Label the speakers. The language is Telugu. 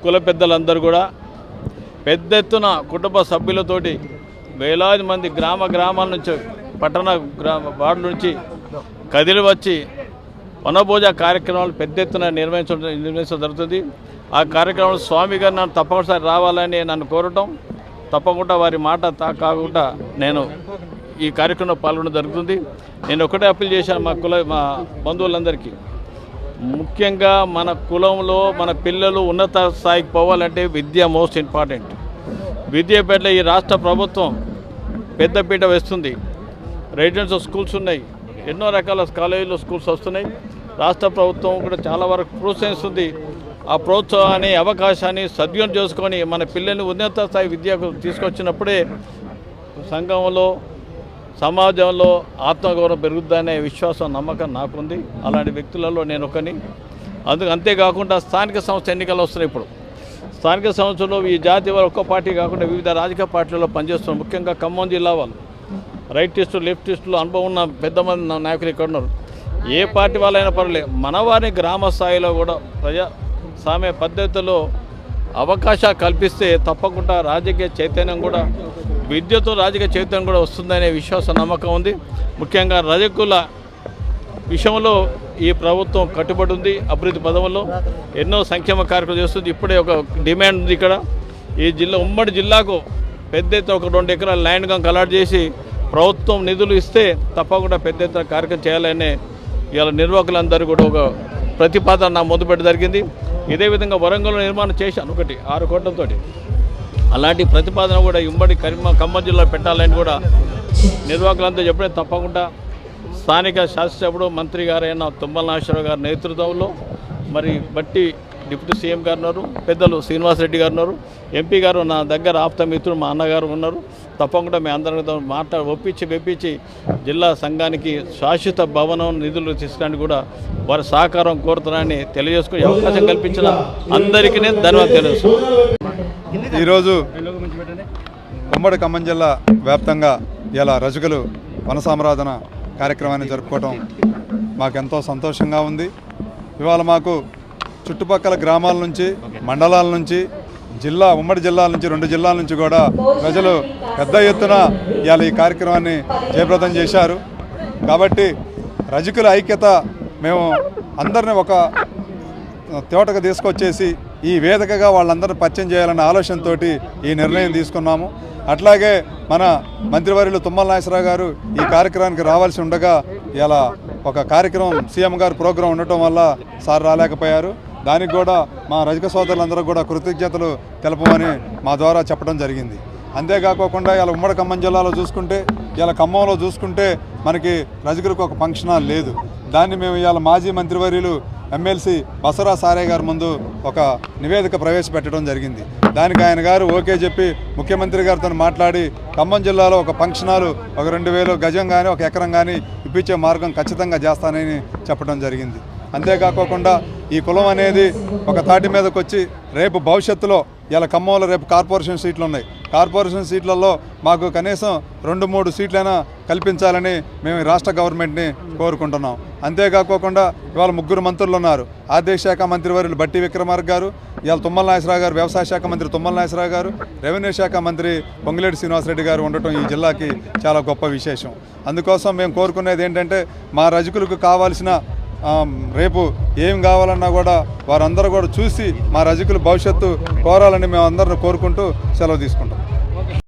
Speaker 1: కుల పెద్దలందరూ కూడా పెద్ద ఎత్తున కుటుంబ సభ్యులతోటి వేలాది మంది గ్రామాల నుంచి పట్టణ వార్డు నుంచి కదిలి వచ్చి వనభోజ కార్యక్రమాలు పెద్ద ఎత్తున నిర్వహించడం జరుగుతుంది. ఆ కార్యక్రమంలో స్వామి గారు నన్ను తప్పనిసరి రావాలని నన్ను కోరటం, తప్పకుండా వారి మాట కాకుండా నేను ఈ కార్యక్రమంలో పాల్గొనడం జరుగుతుంది. నేను ఒకటే అప్పీల్ చేశాను మా బంధువులందరికీ, ముఖ్యంగా మన కులంలో మన పిల్లలు ఉన్నత స్థాయికి పోవాలంటే విద్య మోస్ట్ ఇంపార్టెంట్. విద్య పట్ల ఈ రాష్ట్ర ప్రభుత్వం పెద్దపీట వేస్తుంది. రెసిడెన్షియల్ స్కూల్స్ ఉన్నాయి, ఎన్నో రకాల కాలేజీలు స్కూల్స్ వస్తున్నాయి. రాష్ట్ర ప్రభుత్వం కూడా చాలా వరకు ప్రోత్సహిస్తుంది. ఆ ప్రోత్సాహాన్ని అవకాశాన్ని సద్వినియోగం చేసుకొని మన పిల్లల్ని ఉన్నత స్థాయి విద్యకు తీసుకొచ్చినప్పుడే సంఘంలో సమాజంలో ఆత్మగౌరవం పెరుగుద్దనే విశ్వాసం నమ్మకం నాకుంది. అలాంటి వ్యక్తులలో నేను ఒకని. అంతేకాకుండా స్థానిక సంస్థ ఎన్నికలు వస్తున్నాయి. ఇప్పుడు స్థానిక సంస్థలో ఈ జాతి వారు ఒక్క పార్టీ కాకుండా వివిధ రాజకీయ పార్టీలలో పనిచేస్తున్నారు. ముఖ్యంగా ఖమ్మం జిల్లా వాళ్ళు రైటిస్టులు లెఫ్టిస్టులు అనుభవం ఉన్న పెద్ద మంది నాయకులు ఇక్కడ ఉన్నారు. ఏ పార్టీ వాళ్ళైనా పర్లేదు, మన వారిని గ్రామ స్థాయిలో కూడా ప్రజాస్వామ్య పద్ధతిలో అవకాశాలు కల్పిస్తే తప్పకుండా రాజకీయ చైతన్యం కూడా, విద్యతో రాజకీయ చైతన్యం కూడా వస్తుందనే విశ్వాస నమ్మకం ఉంది. ముఖ్యంగా రజకుల విషయంలో ఈ ప్రభుత్వం కట్టుబడి ఉంది. అభివృద్ధి పదంలో ఎన్నో సంక్షేమ కార్యక్రమాలు చేస్తుంది. ఇప్పుడే ఒక డిమాండ్ ఉంది ఇక్కడ ఈ ఉమ్మడి జిల్లాకు పెద్ద ఎత్తున ఒక 2 ఎకరాల ల్యాండ్ కనుక అలాట్ చేసి ప్రభుత్వం నిధులు ఇస్తే తప్పకుండా పెద్ద ఎత్తున కార్యక్రమం చేయాలనే ఇవాళ నిర్వాహకులందరూ కూడా ఒక ప్రతిపాదన నా ముందు పెట్టడం జరిగింది. ఇదే విధంగా వరంగల్లో నిర్మాణం చేశాను 6 కోట్లతో. అలాంటి ప్రతిపాదన కూడా ఉమ్మడి ఖమ్మం జిల్లా పెట్టాలని కూడా నిర్వాహకులంతా చెప్పడం తప్పకుండా స్థానిక శాసనసభ్యుడు మంత్రి గారైన తుమ్మల నాగేశ్వరరావు గారి నేతృత్వంలో మరి బట్టి డిప్యూటీ సీఎం గారు ఉన్నారు, పెద్దలు శ్రీనివాసరెడ్డి గారు ఉన్నారు, ఎంపీ గారు నా దగ్గర ఆప్త మిత్రుడు మా అన్నగారు ఉన్నారు. తప్పకుండా మీ అందరితో ఒప్పించి జిల్లా సంఘానికి శాశ్వత భవనం నిధులు తీసుకోవడానికి కూడా వారి సహకారం కోరుతున్నారని తెలియజేసుకుని అవకాశం కల్పించిన అందరికీ నేను ధన్యవాదాలు తెలియజేస్తున్నాను.
Speaker 2: ఈరోజు ఉమ్మడి ఖమ్మం జిల్లా వ్యాప్తంగా ఇలా రజకులు వనసామరాధన కార్యక్రమాన్ని జరుపుకోవటం మాకెంతో సంతోషంగా ఉంది. ఇవాళ మాకు చుట్టుపక్కల గ్రామాల నుంచి, మండలాల నుంచి, ఉమ్మడి జిల్లాల నుంచి, 2 జిల్లాల నుంచి కూడా ప్రజలు పెద్ద ఎత్తున ఇవాళ ఈ కార్యక్రమాన్ని జయప్రదం చేశారు. కాబట్టి రజకుల ఐక్యత మేము అందరినీ ఒక తోటకు తీసుకొచ్చేసి ఈ వేదికగా వాళ్ళందరినీ పరిచయం చేయాలన్న ఆలోచనతో ఈ నిర్ణయం తీసుకున్నాము. అట్లాగే మన మంత్రివర్యులు తుమ్మల నాగేశ్వరరావు గారు ఈ కార్యక్రమానికి రావాల్సి ఉండగా ఇలా ఒక కార్యక్రమం సీఎం గారు ప్రోగ్రాం ఉండటం వల్ల సార్ రాలేకపోయారు. దానికి కూడా మా రజక సోదరులందరూ కూడా కృతజ్ఞతలు తెలపమని మా ద్వారా చెప్పడం జరిగింది. అంతేకాకుండా ఇలా ఉమ్మడి ఖమ్మం జిల్లాలో చూసుకుంటే, ఇలా ఖమ్మంలో చూసుకుంటే మనకి రజకులకు ఒక ఫంక్షన్ హాల్ లేదు. దాన్ని మేము ఇవాళ మాజీ మంత్రివర్యులు ఎమ్మెల్సీ బసరా సారే గారి ముందు ఒక నివేదిక ప్రవేశపెట్టడం జరిగింది. దానికి ఆయన గారు ఓకే చెప్పి ముఖ్యమంత్రి గారితో మాట్లాడి ఖమ్మం జిల్లాలో ఒక ఫంక్షన్ హాల్ ఒక 2000 గజం కానీ 1 ఎకరం కానీ ఇప్పించే మార్గం ఖచ్చితంగా చేస్తానని చెప్పడం జరిగింది. అంతేకాకుండా ఈ కులం అనేది ఒక తాటి మీదకి వచ్చి రేపు భవిష్యత్తులో ఇలా ఖమ్మంలో రేపు కార్పొరేషన్ సీట్లు ఉన్నాయి. కార్పొరేషన్ సీట్లలో మాకు కనీసం 2-3 సీట్లైనా కల్పించాలని మేము రాష్ట్ర గవర్నమెంట్ని కోరుకుంటున్నాం. అంతేకాకుండా ఇవాళ 3 మంత్రులు ఉన్నారు. ఆర్థిక శాఖ మంత్రివర్యులు బట్టి విక్రమార్క గారు, ఇవాళ తుమ్మల నాగేశ్వరరావు గారు, వ్యవసాయ శాఖ మంత్రి తుమ్మల నాగేశ్వరరావు గారు, రెవెన్యూ శాఖ మంత్రి పొంగులేటి శ్రీనివాసరెడ్డి గారు ఉండటం ఈ జిల్లాకి చాలా గొప్ప విశేషం. అందుకోసం మేము కోరుకునేది ఏంటంటే మా రజకులకు కావాల్సిన రేపు ఏం కావాలన్నా కూడా వారందరూ కూడా చూసి మా రజకుల భవిష్యత్తు కోరాలని మేము అందరిని కోరుకుంటూ సెలవు తీసుకుంటాం.